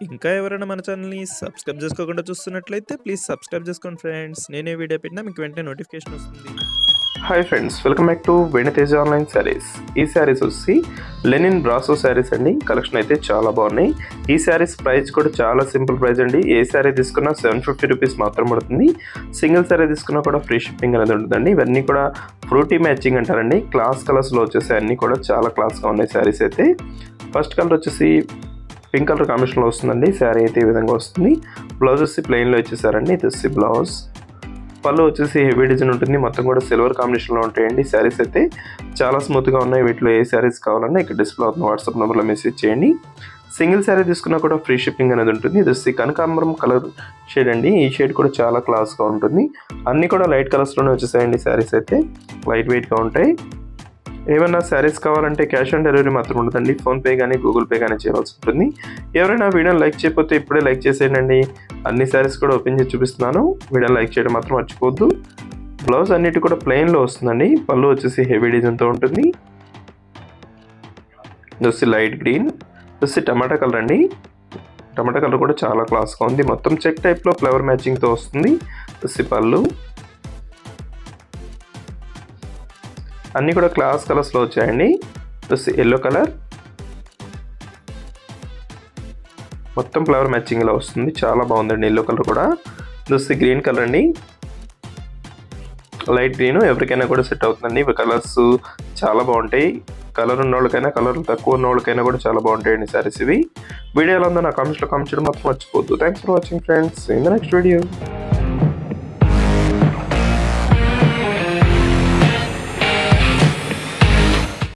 ఇంకా ఎవరైనా మన ఛానల్‌ని సబ్స్క్రైబ్ చేసుకోకుండా చూస్తున్నట్లయితే ప్లీజ్ సబ్స్క్రైబ్ చేసుకోండి ఫ్రెండ్స్. నేనే వీడియో పెట్టినా మీకు వెంటనే నోటిఫికేషన్ వస్తుంది. Hi friends, welcome back to వెను తేజ ఆన్లైన్ సారీస్. ఈ సారీస్ వచ్చి లెనిన్ బ్రాసో సారీస్ అండి. కలెక్షన్ అయితే చాలా బాగున్నాయి. ఈ సారీస్ ప్రైస్ కూడా చాలా సింపుల్ ప్రైస్ అండి. ఏ సారీ తీసుకున్నా 750 రూపీస్ మాత్రం పడుతుంది. సింగిల్ సారీ తీసుకున్నా కూడా ఫ్రీ షిప్పింగ్ అనేది ఉంటుందండి. ఇవన్నీ కూడా ఫ్రూటీ మ్యాచింగ్ అంటారండి. క్లాస్ కలర్స్లో వచ్చేసి అన్నీ కూడా చాలా క్లాస్గా ఉన్నాయి సారీస్ అయితే. ఫస్ట్ కలర్ వచ్చేసి పింక్ కలర్ కాంబినేషన్లో వస్తుందండి. శారీ అయితే ఈ విధంగా వస్తుంది. బ్లౌజ్ వచ్చి ప్లెయిన్లో ఇచ్చేసారండి. ఇది వచ్చి బ్లౌజ్. పళ్ళు వచ్చేసి హెవీ డిజైన్ ఉంటుంది. మొత్తం కూడా సిల్వర్ కాంబినేషన్లో ఉంటాయండి. శారీస్ అయితే చాలా స్మూత్గా ఉన్నాయి. వీటిలో ఏ శారీస్ కావాలన్నా ఇక్కడ డిస్ప్లే అవుతుంది వాట్సాప్ నెంబర్లో మెసేజ్ చేయండి. సింగిల్ శారీ తీసుకున్నా కూడా ఫ్రీ షిప్పింగ్ అనేది ఉంటుంది. ఇది వచ్చి కనకాంబరం కలర్ షేడ్ అండి. ఈ షేడ్ కూడా చాలా క్లాస్గా ఉంటుంది. అన్నీ కూడా లైట్ కలర్స్లోనే వచ్చేసాయండి. శారీస్ అయితే లైట్ వెయిట్గా ఉంటాయి. ఏమైనా శారీస్ కావాలంటే క్యాష్ ఆన్ డెలివరీ మాత్రం ఉండదండి. ఫోన్పే కానీ గూగుల్ పే కానీ చేయవలసి ఉంటుంది. ఎవరైనా వీడియోని లైక్ చేయకపోతే ఇప్పుడే లైక్ చేసేయండి. అన్ని శారీస్ కూడా ఓపెన్ చేసి చూపిస్తున్నాను. వీడియోని లైక్ చేయడం మాత్రం మర్చిపోవద్దు. బ్లౌజ్ అన్నిటి కూడా ప్లెయిన్లో వస్తుందండి. పళ్ళు వచ్చేసి హెవీ డిజైన్తో ఉంటుంది. వచ్చి లైట్ గ్రీన్, వచ్చి టమాటా కలర్ అండి. టమాటా కలర్ కూడా చాలా క్లాస్గా ఉంది. మొత్తం చెక్ టైప్లో ఫ్లవర్ మ్యాచింగ్తో వస్తుంది. వచ్చి పళ్ళు అన్నీ కూడా క్లాస్ కలర్స్లో వచ్చాయండి. వచ్చి ఎల్లో కలర్, మొత్తం ఫ్లవర్ మ్యాచింగ్లో వస్తుంది. చాలా బాగుందండి ఎల్లో కలర్ కూడా. వచ్చి గ్రీన్ కలర్ అండి. లైట్ గ్రీన్ ఎవరికైనా కూడా సెట్ అవుతుందండి. ఇవి కలర్స్ చాలా బాగుంటాయి. కలర్ ఉన్న వాళ్ళకైనా కలర్ తక్కువ ఉన్న వాళ్ళకైనా కూడా చాలా బాగుంటాయండి సారీస్ ఇవి. వీడియోలో ఉందో నా కామెంట్స్లో కామెంట్ చేయడం మాత్రం మర్చిపోవద్దు. Thanks for watching friends. In the next video.